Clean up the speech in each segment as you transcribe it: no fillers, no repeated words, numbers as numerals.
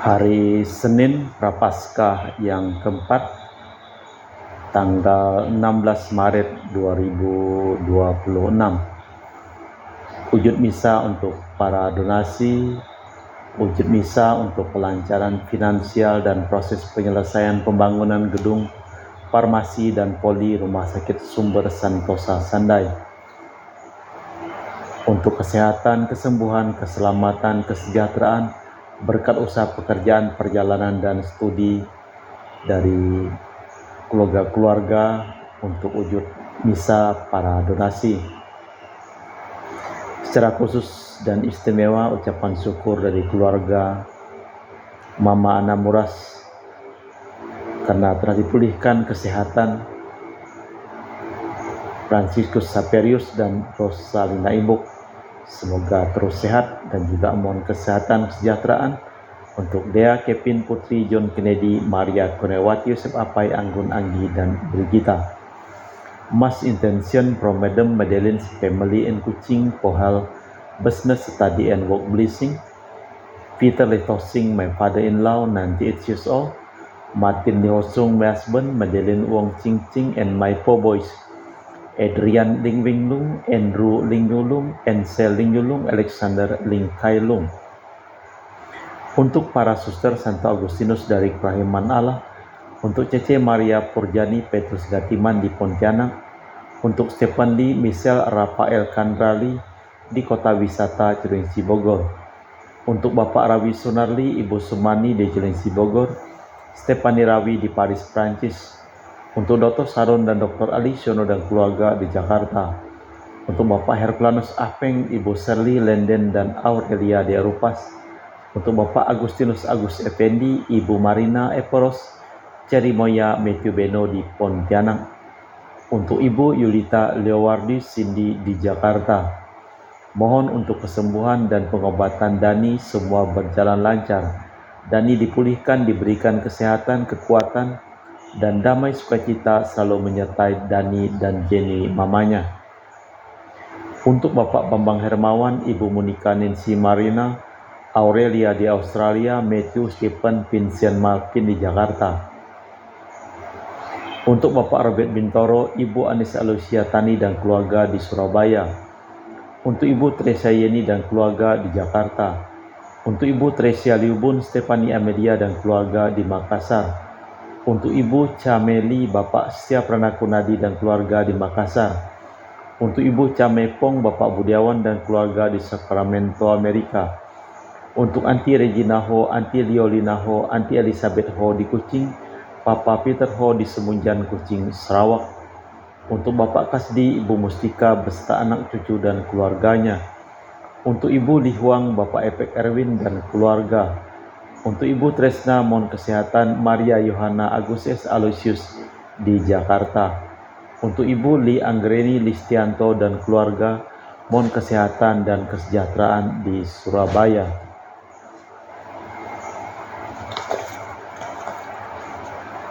Hari Senin Prapaskah yang keempat, tanggal 16 Maret 2026. Wujud misa untuk para donasi, wujud misa untuk kelancaran finansial dan proses penyelesaian pembangunan gedung farmasi dan poli Rumah Sakit Sumber Santosa Sandai. Untuk kesehatan, kesembuhan, keselamatan, kesejahteraan, berkat usaha pekerjaan, perjalanan, dan studi dari keluarga-keluarga untuk wujud misa para donasi. Secara khusus dan istimewa, ucapan syukur dari keluarga Mama Ana Muras karena telah dipulihkan kesehatan, Franciscus Saperius dan Rosalina Ibuk. Semoga terus sehat, dan juga mohon kesehatan kesejahteraan untuk Dea Kevin Putri John Kennedy, Maria Konewati, Yosef Apai, Anggun Anggi, dan Brigita. Mass intention from Madam Madeline's family in Kuching for health, business, study, and work blessing. Peter Letosing, my father-in-law, 98 years old. Martin Niosung, my husband. Madeline Wong Ching Ching, and my 4 boys. Adrian Ling Wing Lung, Andrew Ling Yulung, Ansel Ling Yulung, Alexander Ling Kai Lung. Untuk para suster Santo Agustinus dari Kerahiman Allah, untuk Cece Maria Purjani Petrus Gatiman di Pontianak, untuk Stephen Lee, Michelle Rafael Kandrali di Kota Wisata Cilengsi Bogor, untuk Bapak Rawi Sunarli, Ibu Sumani di Cilengsi Bogor, Stefani Rawi di Paris, Prancis, untuk Dr. Saron dan Dr. Ali Siono dan keluarga di Jakarta, untuk Bapak Herculanus Apeng, Ibu Serli Lenden dan Aurelia di Arupas, untuk Bapak Agustinus Agus Effendi, Ibu Marina Eporos, Cerimoya Matthew Beno di Pontianak, untuk Ibu Yulita Leowardi Cindy di Jakarta. Mohon untuk kesembuhan dan pengobatan Dani semua berjalan lancar. Dani dipulihkan, diberikan kesehatan, kekuatan, dan damai sukacita selalu menyertai Dani dan Jenny mamanya. Untuk Bapak Bambang Hermawan, Ibu Monika Nancy Marina, Aurelia di Australia, Matthew Stephen Vincent Malkin di Jakarta. Untuk Bapak Robert Bintoro, Ibu Anissa Alusia Tani dan keluarga di Surabaya. Untuk Ibu Tresia Yeni dan keluarga di Jakarta. Untuk Ibu Tresia Liubun, Stefani Amelia dan keluarga di Makassar. Untuk Ibu Cameli, Bapak Setia Pranakunadi dan keluarga di Makassar. Untuk Ibu Camepong, Bapak Budiawan dan keluarga di Sacramento, Amerika. Untuk Anti Regina Ho, Anti Liolina Ho, Anti Elizabeth Ho di Kuching, Papa Peter Ho di Semunjan, Kuching, Sarawak. Untuk Bapak Kasdi, Ibu Mustika beserta anak cucu dan keluarganya. Untuk Ibu Lihuang, Bapak Epek Erwin dan keluarga. Untuk Ibu Tresna, mohon kesehatan Maria Yohana Agus S. Aloysius di Jakarta. Untuk Ibu Li Anggreni Listianto dan keluarga, mohon kesehatan dan kesejahteraan di Surabaya.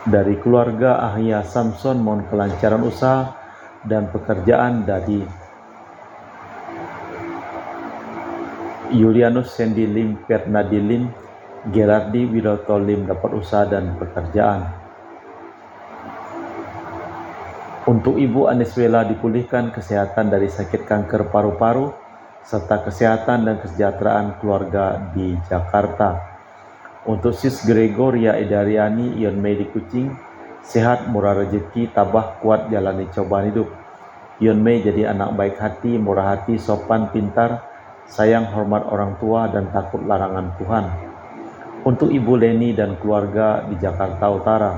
Dari keluarga Ahya Samson, mohon kelancaran usaha dan pekerjaan. Dari Julianus Sandy Lim Fernadi Lim, Gerardi Widoto Lim dapat usaha dan pekerjaan. Untuk Ibu Aniswela dipulihkan kesehatan dari sakit kanker paru-paru, serta kesehatan dan kesejahteraan keluarga di Jakarta. Untuk Sis Gregoria Edariani Ion Mei di Kuching, sehat, murah rezeki, tabah, kuat jalani cobaan hidup. Ion Mei jadi anak baik hati, murah hati, sopan, pintar, sayang, hormat orang tua, dan takut larangan Tuhan. Untuk Ibu Leni dan keluarga di Jakarta Utara.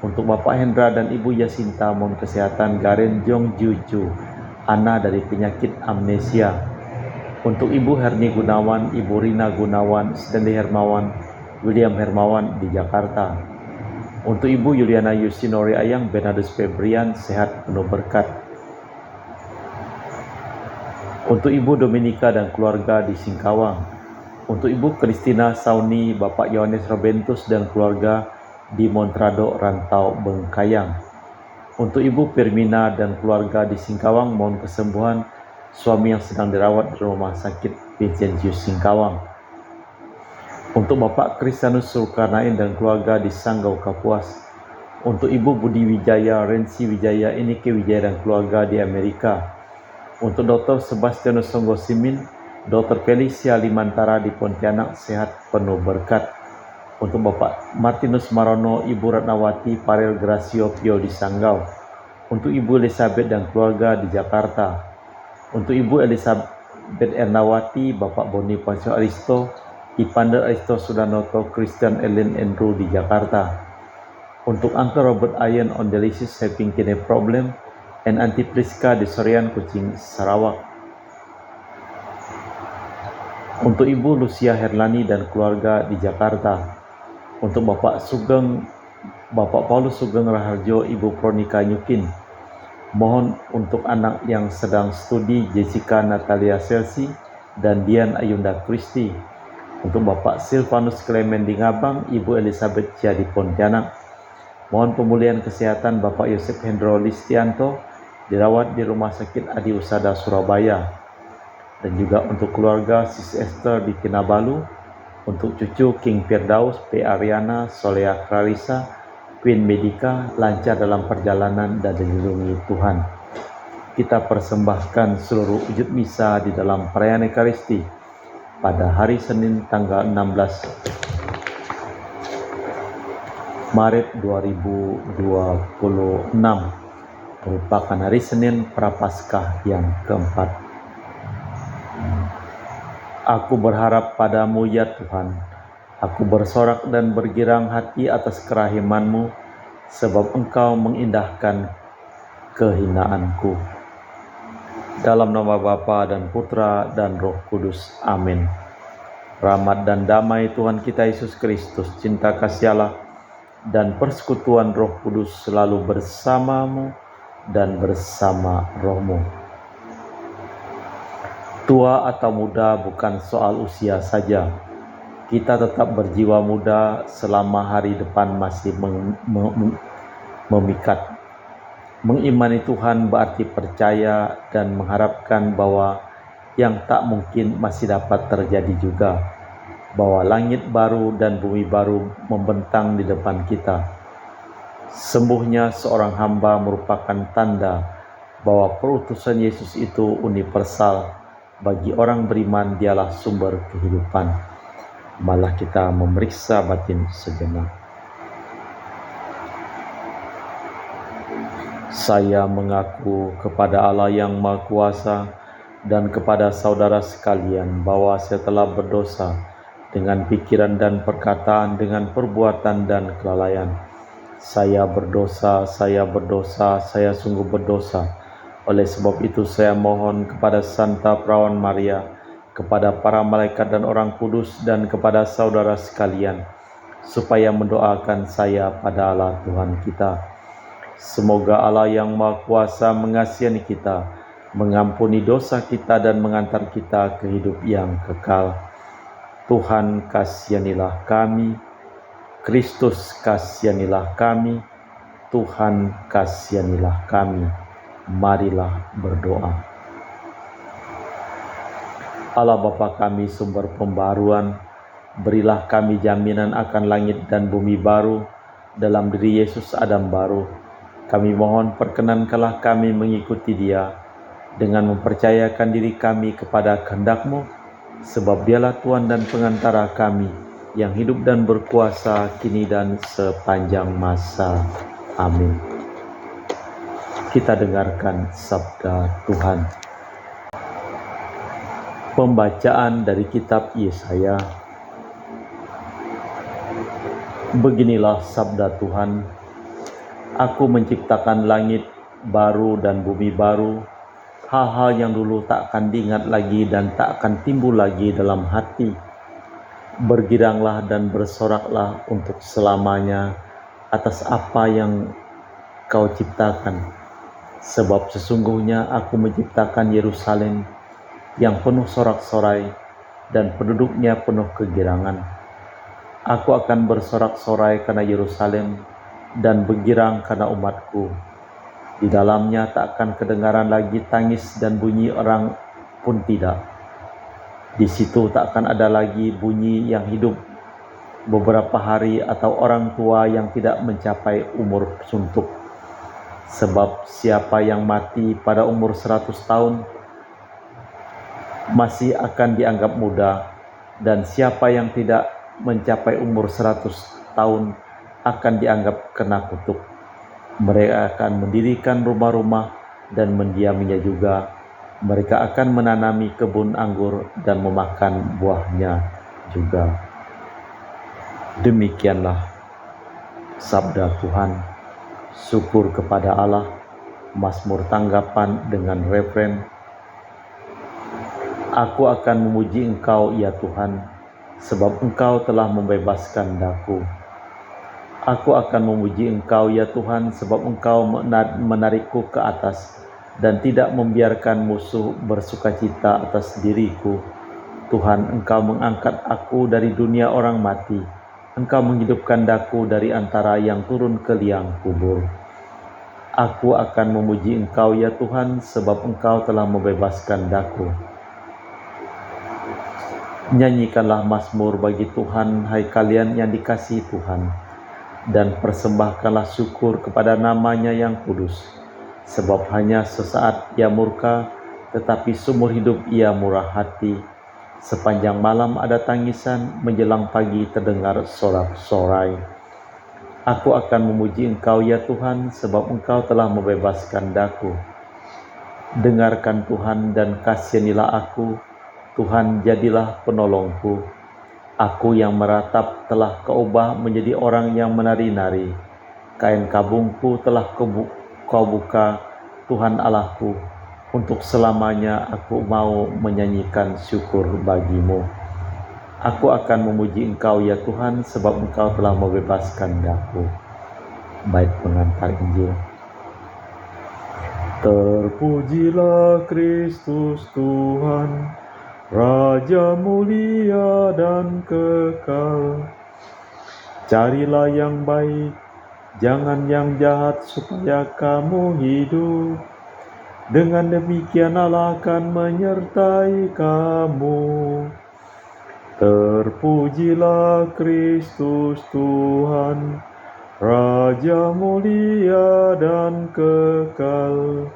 Untuk Bapak Hendra dan Ibu Yasinta, mohon kesehatan Garen Jong Juju, Ana dari penyakit amnesia. Untuk Ibu Herni Gunawan, Ibu Rina Gunawan, Stanley Hermawan, William Hermawan di Jakarta. Untuk Ibu Yuliana Yusinori Ayang, Bernardus Febrian, sehat penuh berkat. Untuk Ibu Dominika dan keluarga di Singkawang. Untuk Ibu Kristina Sauni, Bapak Yohanes Robentus dan keluarga di Montrado, Rantau, Bengkayang. Untuk Ibu Firmina dan keluarga di Singkawang, mohon kesembuhan suami yang sedang dirawat di Rumah Sakit Vincentius Singkawang. Untuk Bapak Kristianus Zulkarnain dan keluarga di Sanggau Kapuas. Untuk Ibu Budi Wijaya, Rensi Wijaya, Inike Wijaya dan keluarga di Amerika. Untuk Dr. Sebastianus Songgo Simin, Dr. Felicia Limantara di Pontianak, sehat penuh berkat. Untuk Bapak Martinus Marono, Ibu Ratnawati Parel Gracio Pio di Sanggau. Untuk Ibu Elizabeth dan keluarga di Jakarta. Untuk Ibu Elizabeth Ernawati, Bapak Boni Pansio Aristo, Ipander Aristo Sudanoto, Christian Ellen Andrew di Jakarta. Untuk Uncle Robert Ian on dialysis having kidney problem, and Auntie Priska di Sorian, Kucing, Sarawak. Untuk Ibu Lucia Herlani dan keluarga di Jakarta. Untuk Bapak Paulus Sugeng Raharjo, Ibu Pronika Nyukin. Mohon untuk anak yang sedang studi, Jessica Natalia Selsi dan Dian Ayunda Kristi. Untuk Bapak Silvanus Clement di Ngabang, Ibu Elizabeth Cia di Pontianak. Mohon pemulihan kesehatan Bapak Yosef Hendro Listianto, dirawat di Rumah Sakit Adi Usada Surabaya. Dan juga untuk keluarga Sis Esther di Kinabalu, untuk cucu King Firdaus, P. Ariana, Solea Clarissa, Queen Medica, lancar dalam perjalanan dan dilindungi Tuhan. Kita persembahkan seluruh wujud misa di dalam perayaan Ekaristi pada hari Senin tanggal 16 Maret 2026 merupakan hari Senin Prapaskah yang keempat. Aku berharap padamu ya Tuhan, aku bersorak dan bergirang hati atas kerahiman-Mu, sebab Engkau mengindahkan kehinaanku. Dalam nama Bapa dan Putra dan Roh Kudus. Amin. Rahmat dan damai Tuhan kita Yesus Kristus, cinta kasih Allah, dan persekutuan Roh Kudus selalu bersamamu dan bersama rohmu. Tua atau muda bukan soal usia saja. Kita tetap berjiwa muda selama hari depan masih memikat. Mengimani Tuhan berarti percaya dan mengharapkan bahwa yang tak mungkin masih dapat terjadi juga, bahwa langit baru dan bumi baru membentang di depan kita. Sembuhnya seorang hamba merupakan tanda bahwa perutusan Yesus itu universal. Bagi orang beriman, dialah sumber kehidupan. Malah kita memeriksa batin sejenak. Saya mengaku kepada Allah yang Maha Kuasa dan kepada saudara sekalian bahwa saya telah berdosa dengan pikiran dan perkataan, dengan perbuatan dan kelalaian. Saya berdosa, saya sungguh berdosa. Oleh sebab itu saya mohon kepada Santa Perawan Maria, kepada para malaikat dan orang kudus, dan kepada saudara sekalian, supaya mendoakan saya pada Allah Tuhan kita. Semoga Allah yang Maha Kuasa mengasihani kita, mengampuni dosa kita dan mengantar kita ke hidup yang kekal. Tuhan kasihanilah kami, Kristus kasihanilah kami, Tuhan kasihanilah kami. Marilah berdoa. Allah Bapa kami, sumber pembaruan, berilah kami jaminan akan langit dan bumi baru, dalam diri Yesus Adam baru. Kami mohon perkenankanlah kami mengikuti Dia dengan mempercayakan diri kami kepada kehendak-Mu, sebab Dialah Tuhan dan pengantara kami yang hidup dan berkuasa kini dan sepanjang masa. Amin. Kita dengarkan sabda Tuhan. Pembacaan dari kitab Yesaya. Beginilah sabda Tuhan. Aku menciptakan langit baru dan bumi baru. Hal-hal yang dulu tak akan diingat lagi dan tak akan timbul lagi dalam hati. Bergiranglah dan bersoraklah untuk selamanya atas apa yang Kau ciptakan. Sebab sesungguhnya aku menciptakan Yerusalem yang penuh sorak-sorai dan penduduknya penuh kegirangan. Aku akan bersorak-sorai karena Yerusalem dan bergirang karena umatku. Di dalamnya tak akan kedengaran lagi tangis dan bunyi orang pun tidak. Di situ tak akan ada lagi bunyi yang hidup beberapa hari atau orang tua yang tidak mencapai umur suntuk. Sebab siapa yang mati pada umur 100 tahun masih akan dianggap muda, dan siapa yang tidak mencapai umur 100 tahun akan dianggap kena kutuk. Mereka akan mendirikan rumah-rumah dan mendiaminya juga. Mereka akan menanami kebun anggur dan memakan buahnya juga. Demikianlah sabda Tuhan. Syukur kepada Allah. Mazmur tanggapan dengan refren, Aku akan memuji Engkau ya Tuhan, sebab Engkau telah membebaskan daku. Aku akan memuji Engkau ya Tuhan, sebab Engkau menarikku ke atas dan tidak membiarkan musuh bersukacita atas diriku. Tuhan, Engkau mengangkat aku dari dunia orang mati. Engkau menghidupkan daku dari antara yang turun ke liang kubur. Aku akan memuji Engkau ya Tuhan, sebab Engkau telah membebaskan daku. Nyanyikanlah mazmur bagi Tuhan, hai kalian yang dikasihi Tuhan, dan persembahkanlah syukur kepada namanya yang kudus. Sebab hanya sesaat ia murka, tetapi seumur hidup ia murah hati. Sepanjang malam ada tangisan, menjelang pagi terdengar sorak-sorai. Aku akan memuji Engkau ya Tuhan, sebab Engkau telah membebaskan daku. Dengarkan Tuhan dan kasihanilah aku, Tuhan jadilah penolongku. Aku yang meratap telah Kau ubah menjadi orang yang menari-nari. Kain kabungku telah Kau buka, Tuhan Allahku. Untuk selamanya aku mau menyanyikan syukur bagi-Mu. Aku akan memuji Engkau ya Tuhan, sebab Engkau telah membebaskan daku. Bait pengantar Injil. Terpujilah Kristus Tuhan, Raja mulia dan kekal. Carilah yang baik, jangan yang jahat, supaya kamu hidup. Dengan demikian Allah akan menyertai kamu. Terpujilah Kristus Tuhan, Raja mulia dan kekal.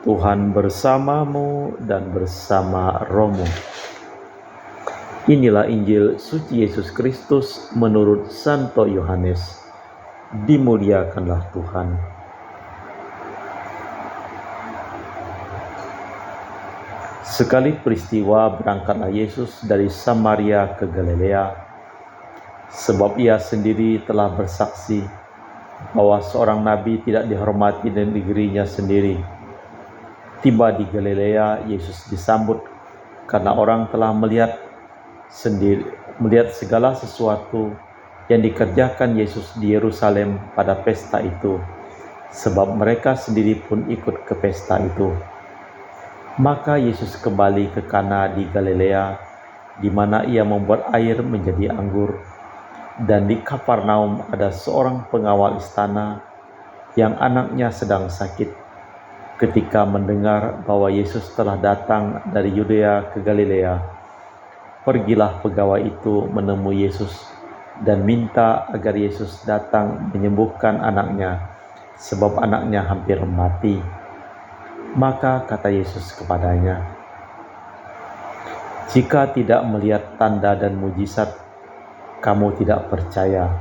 Tuhan bersamamu dan bersama rohmu. Inilah Injil suci Yesus Kristus menurut Santo Yohanes. Dimuliakanlah Tuhan. Sekali peristiwa berangkatlah Yesus dari Samaria ke Galilea, sebab ia sendiri telah bersaksi bahwa seorang nabi tidak dihormati di negerinya sendiri. Tiba di Galilea, Yesus disambut karena orang telah melihat segala sesuatu yang dikerjakan Yesus di Yerusalem pada pesta itu, sebab mereka sendiri pun ikut ke pesta itu. Maka Yesus kembali ke Kana di Galilea, di mana ia membuat air menjadi anggur. Dan di Kafarnaum ada seorang pengawal istana yang anaknya sedang sakit. Ketika mendengar bahwa Yesus telah datang dari Yudea ke Galilea, pergilah pegawai itu menemui Yesus dan minta agar Yesus datang menyembuhkan anaknya, sebab anaknya hampir mati. Maka kata Yesus kepadanya, "Jika tidak melihat tanda dan mujizat, kamu tidak percaya."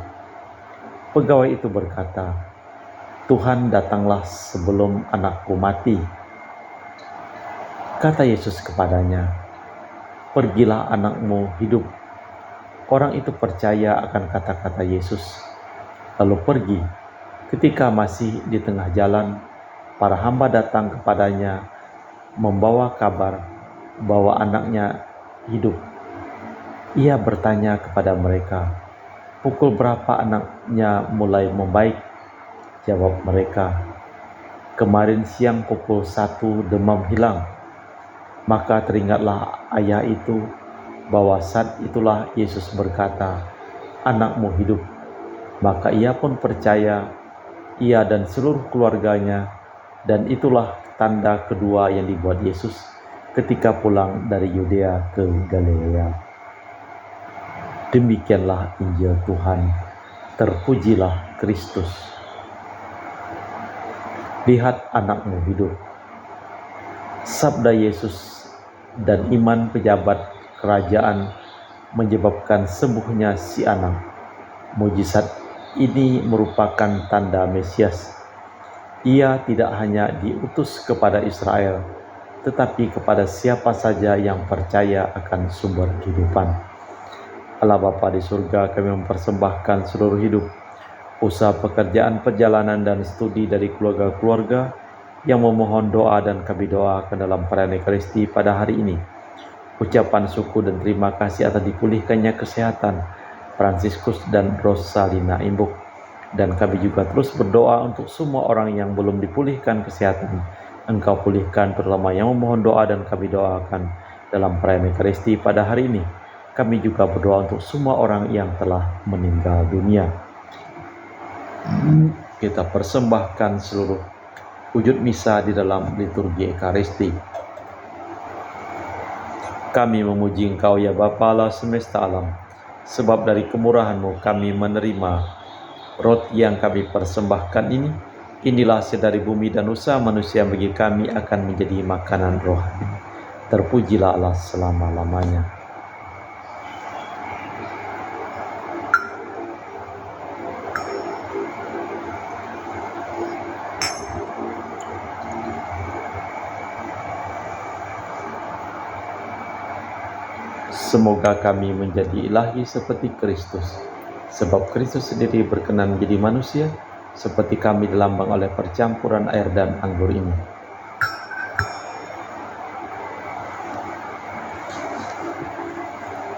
Pegawai itu berkata, "Tuhan, datanglah sebelum anakku mati." Kata Yesus kepadanya, "Pergilah, anakmu hidup." Orang itu percaya akan kata-kata Yesus, lalu pergi. Ketika masih di tengah jalan, para hamba datang kepadanya membawa kabar bahwa anaknya hidup. Ia bertanya kepada mereka, "Pukul berapa anaknya mulai membaik?" Jawab mereka, "Kemarin siang pukul 1 demam hilang." Maka teringatlah ayah itu bahwa saat itulah Yesus berkata, "Anakmu hidup." Maka ia pun percaya, ia dan seluruh keluarganya, dan itulah tanda kedua yang dibuat Yesus ketika pulang dari Yudea ke Galilea. Demikianlah Injil Tuhan. Terpujilah Kristus. Lihat anakmu hidup. Sabda Yesus dan iman pejabat kerajaan menyebabkan sembuhnya si anak. Mujizat ini merupakan tanda Mesias. Ia tidak hanya diutus kepada Israel, tetapi kepada siapa saja yang percaya akan sumber kehidupan. Allah Bapa di surga, kami mempersembahkan seluruh hidup, usaha pekerjaan, perjalanan, dan studi dari keluarga-keluarga yang memohon doa dan kami doakan dalam perayaan Ekaristi pada hari ini. Ucapan syukur dan terima kasih atas dipulihkannya kesehatan Fransiskus dan Rosalina Imbuk. Dan kami juga terus berdoa untuk semua orang yang belum dipulihkan kesehatan. Engkau pulihkan, terutama yang memohon doa dan kami doakan dalam perayaan Ekaristi pada hari ini. Kami juga berdoa untuk semua orang yang telah meninggal dunia. Kita persembahkan seluruh wujud misa di dalam liturgi Ekaristi. Kami memuji Engkau ya Bapa Allah semesta alam, sebab dari kemurahan-Mu kami menerima roti yang kami persembahkan ini. Inilah hasil dari bumi dan usaha manusia bagi kami akan menjadi makanan rohani. Terpujilah Allah selama-lamanya. Semoga kami menjadi ilahi seperti Kristus, sebab Kristus sendiri berkenan menjadi manusia, seperti kami dilambang oleh percampuran air dan anggur ini.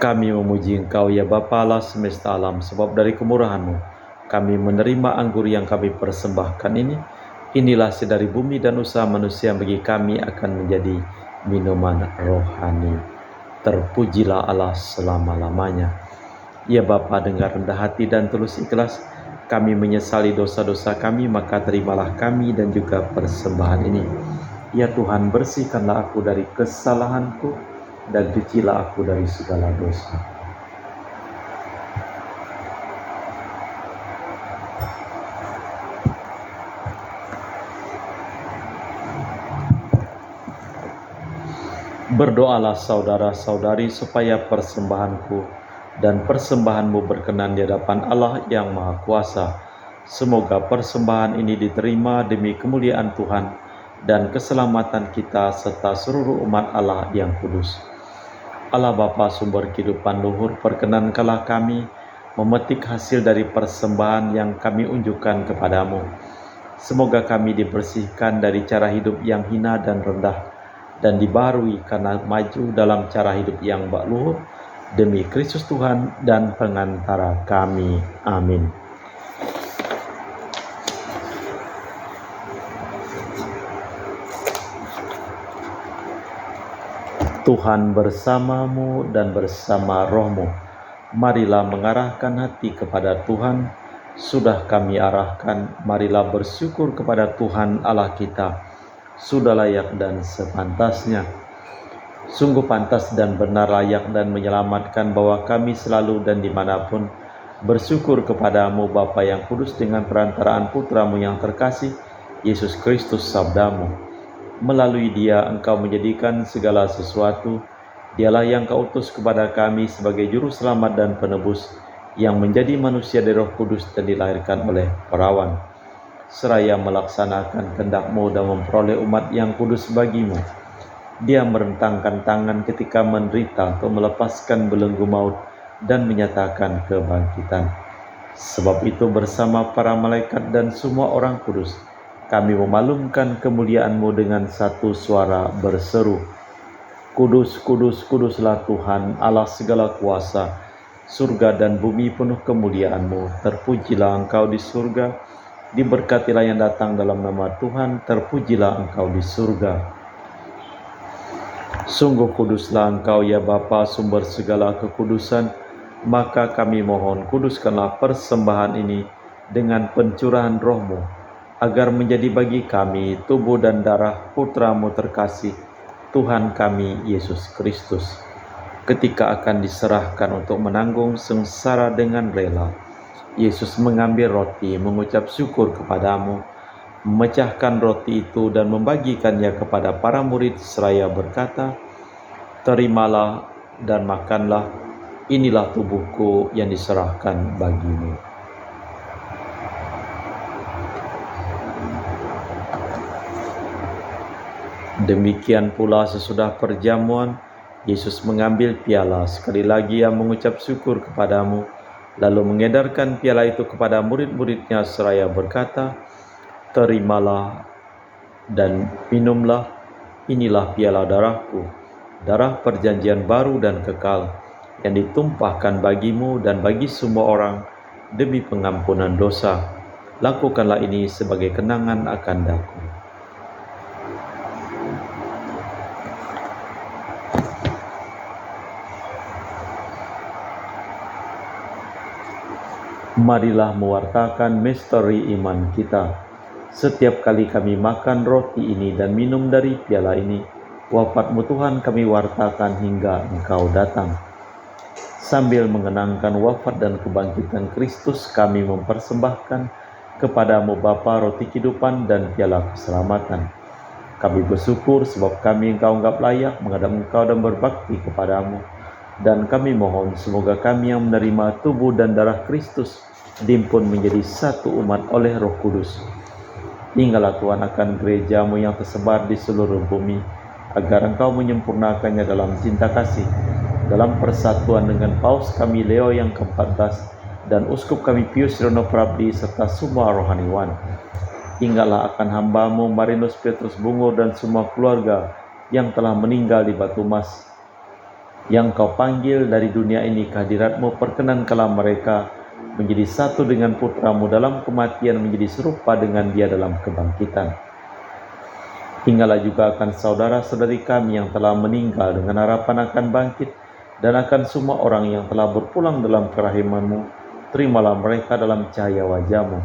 Kami memuji Engkau ya Bapa Allah semesta alam, sebab dari kemurahan-Mu kami menerima anggur yang kami persembahkan ini. Inilah hasil dari bumi dan usaha manusia bagi kami akan menjadi minuman rohani. Terpujilah Allah selama-lamanya. Ya Bapa, dengan rendah hati dan tulus ikhlas kami menyesali dosa-dosa kami, maka terimalah kami dan juga persembahan ini. Ya Tuhan, bersihkanlah aku dari kesalahanku dan cucilah aku dari segala dosa. Berdoalah saudara-saudari supaya persembahanku dan persembahanmu berkenan di hadapan Allah yang Maha Kuasa. Semoga persembahan ini diterima demi kemuliaan Tuhan dan keselamatan kita serta seluruh umat Allah yang kudus. Allah Bapa sumber kehidupan luhur, perkenankanlah kami memetik hasil dari persembahan yang kami unjukkan kepadamu. Semoga kami dibersihkan dari cara hidup yang hina dan rendah, dan dibarui karena maju dalam cara hidup yang luhur demi Kristus Tuhan dan pengantara kami. Amin. Tuhan bersamamu dan bersama rohmu. Marilah mengarahkan hati kepada Tuhan. Sudah kami arahkan, marilah bersyukur kepada Tuhan Allah kita. Sudah layak dan sepantasnya. Sungguh pantas dan benar, layak dan menyelamatkan bahwa kami selalu dan dimanapun bersyukur kepadamu Bapa yang kudus dengan perantaraan Putramu yang terkasih, Yesus Kristus sabdamu. Melalui Dia Engkau menjadikan segala sesuatu. Dialah yang Kau utus kepada kami sebagai juru selamat dan penebus, yang menjadi manusia dari Roh Kudus dan dilahirkan oleh perawan, seraya melaksanakan kehendak-Mu dan memperoleh umat yang kudus bagimu. Dia merentangkan tangan ketika menderita untuk melepaskan belenggu maut dan menyatakan kebangkitan. Sebab itu bersama para malaikat dan semua orang kudus, kami memalumkan kemuliaan-Mu dengan satu suara berseru, Kudus, kudus, kuduslah Tuhan Allah segala kuasa. Surga dan bumi penuh kemuliaan-Mu. Terpujilah Engkau di surga. Diberkatilah yang datang dalam nama Tuhan, terpujilah Engkau di surga. Sungguh kuduslah Engkau ya Bapa, sumber segala kekudusan, maka kami mohon kuduskanlah persembahan ini dengan pencurahan Roh-Mu, agar menjadi bagi kami tubuh dan darah Putra-Mu terkasih, Tuhan kami Yesus Kristus. Ketika akan diserahkan untuk menanggung sengsara dengan rela, Yesus mengambil roti, mengucap syukur kepadamu, memecahkan roti itu dan membagikannya kepada para murid seraya berkata, "Terimalah dan makanlah, inilah tubuhku yang diserahkan bagimu." Demikian pula sesudah perjamuan, Yesus mengambil piala, sekali lagi Ia mengucap syukur kepadamu, lalu mengedarkan piala itu kepada murid-muridnya seraya berkata, "Terimalah dan minumlah, inilah piala darahku, darah perjanjian baru dan kekal, yang ditumpahkan bagimu dan bagi semua orang demi pengampunan dosa. Lakukanlah ini sebagai kenangan akan Aku." Marilah mewartakan misteri iman kita. Setiap kali kami makan roti ini dan minum dari piala ini, wafat-Mu Tuhan kami wartakan hingga Engkau datang. Sambil mengenangkan wafat dan kebangkitan Kristus, kami mempersembahkan kepadamu Bapa roti kehidupan dan piala keselamatan. Kami bersyukur sebab kami Engkau anggap layak menghadap Engkau dan berbakti kepadamu. Dan kami mohon semoga kami yang menerima tubuh dan darah Kristus dihimpun menjadi satu umat oleh Roh Kudus. Tinggallah Tuhan akan gereja-Mu yang tersebar di seluruh bumi, agar Engkau menyempurnakannya dalam cinta kasih, dalam persatuan dengan Paus kami Leo yang ke-14 dan Uskup kami Pius Rono Prabdi serta semua rohaniwan. Tinggallah akan hamba-Mu Marinus Petrus Bungur dan semua keluarga yang telah meninggal di Batu Mas, yang Kau panggil dari dunia ini ke hadirat-Mu. Perkenankanlah mereka menjadi satu dengan Putra-Mu dalam kematian, menjadi serupa dengan Dia dalam kebangkitan. Tinggallah juga akan saudara-saudari kami yang telah meninggal dengan harapan akan bangkit, dan akan semua orang yang telah berpulang dalam kerahiman-Mu. Terimalah mereka dalam cahaya wajah-Mu.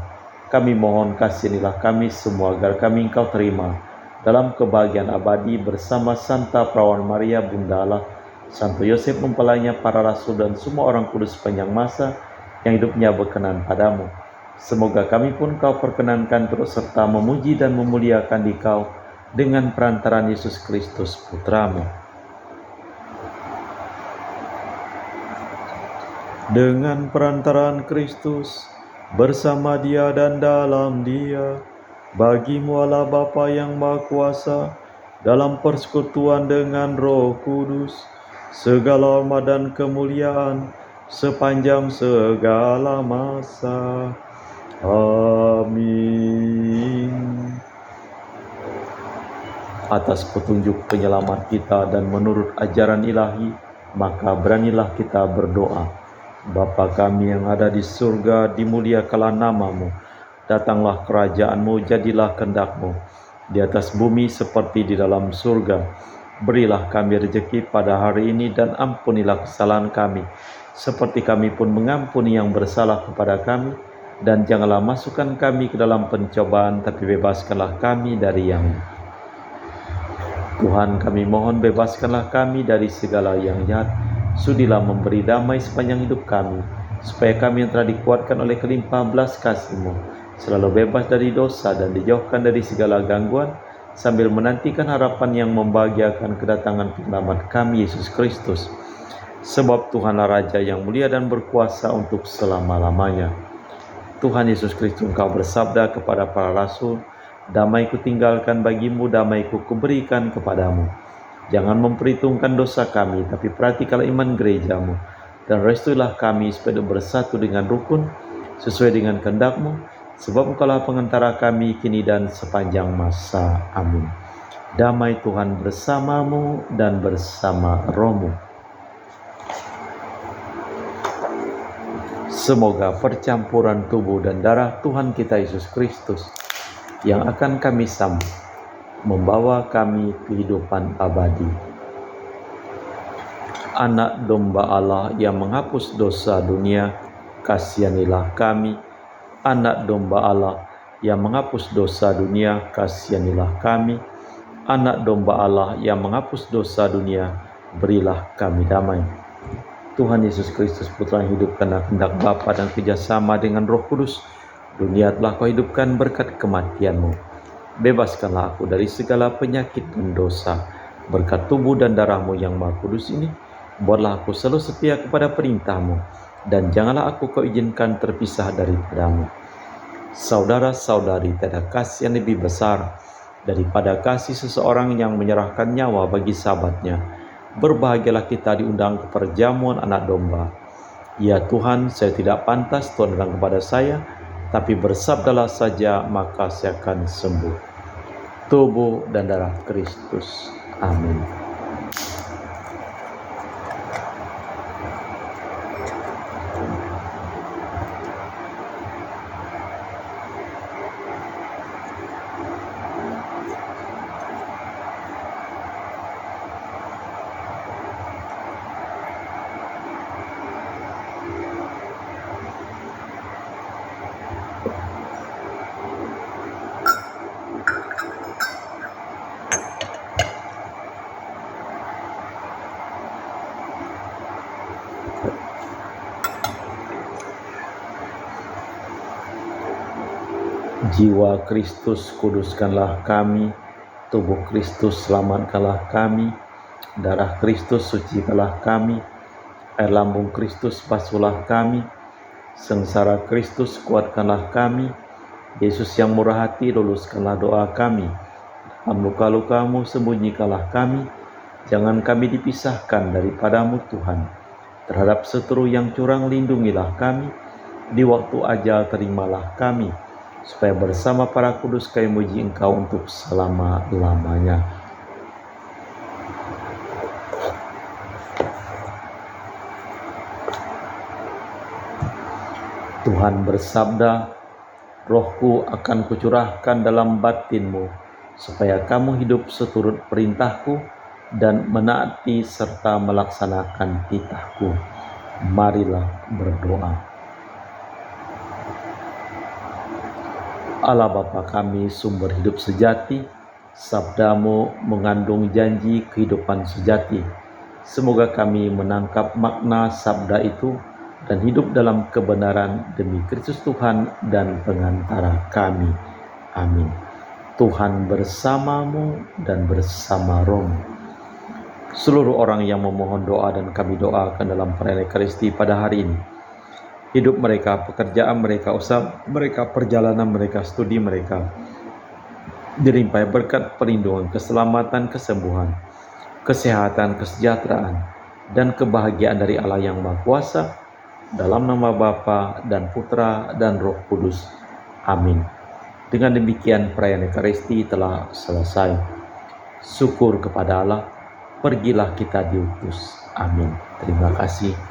Kami mohon kasihanilah kami semua agar kami Engkau terima dalam kebahagiaan abadi bersama Santa Perawan Maria Bunda Allah, Santo Yosef mempelainya, para rasul dan semua orang kudus sepanjang masa yang hidupnya berkenan padamu. Semoga kami pun Kau perkenankan turut serta memuji dan memuliakan Dikau dengan perantaraan Yesus Kristus Putra-Mu. Dengan perantaraan Kristus, bersama Dia dan dalam Dia, bagi-Mu Allah Bapa yang Maha Kuasa, dalam persekutuan dengan Roh Kudus, segala hormat dan kemuliaan sepanjang segala masa. Amin. Atas petunjuk penyelamat kita dan menurut ajaran ilahi, maka beranilah kita berdoa. Bapa kami yang ada di surga, dimuliakanlah nama-Mu. Datanglah kerajaan-Mu, jadilah kehendak-Mu di atas bumi seperti di dalam surga. Berilah kami rezeki pada hari ini dan ampunilah kesalahan kami, seperti kami pun mengampuni yang bersalah kepada kami. Dan janganlah masukkan kami ke dalam pencobaan, tapi bebaskanlah kami dari yang Tuhan, kami mohon bebaskanlah kami dari segala yang jahat. Sudilah memberi damai sepanjang hidup kami, supaya kami yang telah dikuatkan oleh kelimpahan belas kasih-Mu selalu bebas dari dosa dan dijauhkan dari segala gangguan, sambil menantikan harapan yang membahagiakan kedatangan penyelamat kami, Yesus Kristus. Sebab Tuhanlah Raja yang mulia dan berkuasa untuk selama-lamanya. Tuhan Yesus Kristus, Engkau bersabda kepada para rasul, "Damai Kutinggalkan bagimu, damai Kuberikan kepadamu. Jangan memperhitungkan dosa kami, tapi perhatikanlah iman gereja-Mu, dan restuilah kami supaya bersatu dengan rukun, sesuai dengan kehendak-Mu, sebab Engkaulah pengantara kami kini dan sepanjang masa. Amin." Damai Tuhan bersamamu dan bersama rohmu. Semoga percampuran tubuh dan darah Tuhan kita Yesus Kristus yang akan kami sambut membawa kami kehidupan abadi. Anak domba Allah yang menghapus dosa dunia, kasihanilah kami. Anak domba Allah yang menghapus dosa dunia, kasihanilah kami. Anak domba Allah yang menghapus dosa dunia, berilah kami damai. Tuhan Yesus Kristus, Putra yang hidup karena kehendak Bapa dan kerjasama dengan Roh Kudus, dunia telah Kau hidupkan berkat kematian-Mu. Bebaskanlah aku dari segala penyakit dan dosa, berkat tubuh dan darah-Mu yang Maha Kudus ini. Buatlah aku selalu setia kepada perintah-Mu, dan janganlah aku Kau izinkan terpisah daripada-Mu. Saudara-saudari, tiada kasih yang lebih besar daripada kasih seseorang yang menyerahkan nyawa bagi sahabatnya. Berbahagialah kita diundang ke perjamuan anak domba. Ya Tuhan, saya tidak pantas Tuhan datang kepada saya, tapi bersabdalah saja maka saya akan sembuh. Tubuh dan darah Kristus. Amin. Jiwa Kristus, kuduskanlah kami. Tubuh Kristus, selamatkanlah kami. Darah Kristus, sucikanlah kami. Air lambung Kristus, basuhlah kami. Sengsara Kristus, kuatkanlah kami. Yesus yang murah hati, luluskanlah doa kami. Dalam luka-luka-Mu, sembunyikanlah kami. Jangan kami dipisahkan daripada-Mu, Tuhan. Terhadap seteru yang curang, lindungilah kami. Di waktu ajal, terimalah kami, supaya bersama para kudus kami memuji Engkau untuk selama-lamanya. Tuhan bersabda, Rohku akan kucurahkan dalam batin-Mu, supaya kamu hidup seturut perintahku dan menaati serta melaksanakan titahku. Marilah berdoa. Allah Bapa kami, sumber hidup sejati, sabda-Mu mengandung janji kehidupan sejati. Semoga kami menangkap makna sabda itu dan hidup dalam kebenaran demi Kristus Tuhan dan pengantara kami. Amin. Tuhan bersama-Mu dan bersama Roh-Mu. Seluruh orang yang memohon doa dan kami doakan dalam perayaan Ekaristi pada hari ini, hidup mereka, pekerjaan mereka, usaha mereka, perjalanan mereka, studi mereka dilimpahi berkat perlindungan, keselamatan, kesembuhan, kesehatan, kesejahteraan, dan kebahagiaan dari Allah yang Maha Kuasa, dalam nama Bapa dan Putra dan Roh Kudus. Amin. Dengan demikian perayaan Ekaristi telah selesai. Syukur kepada Allah, pergilah kita diutus. Amin. Terima kasih.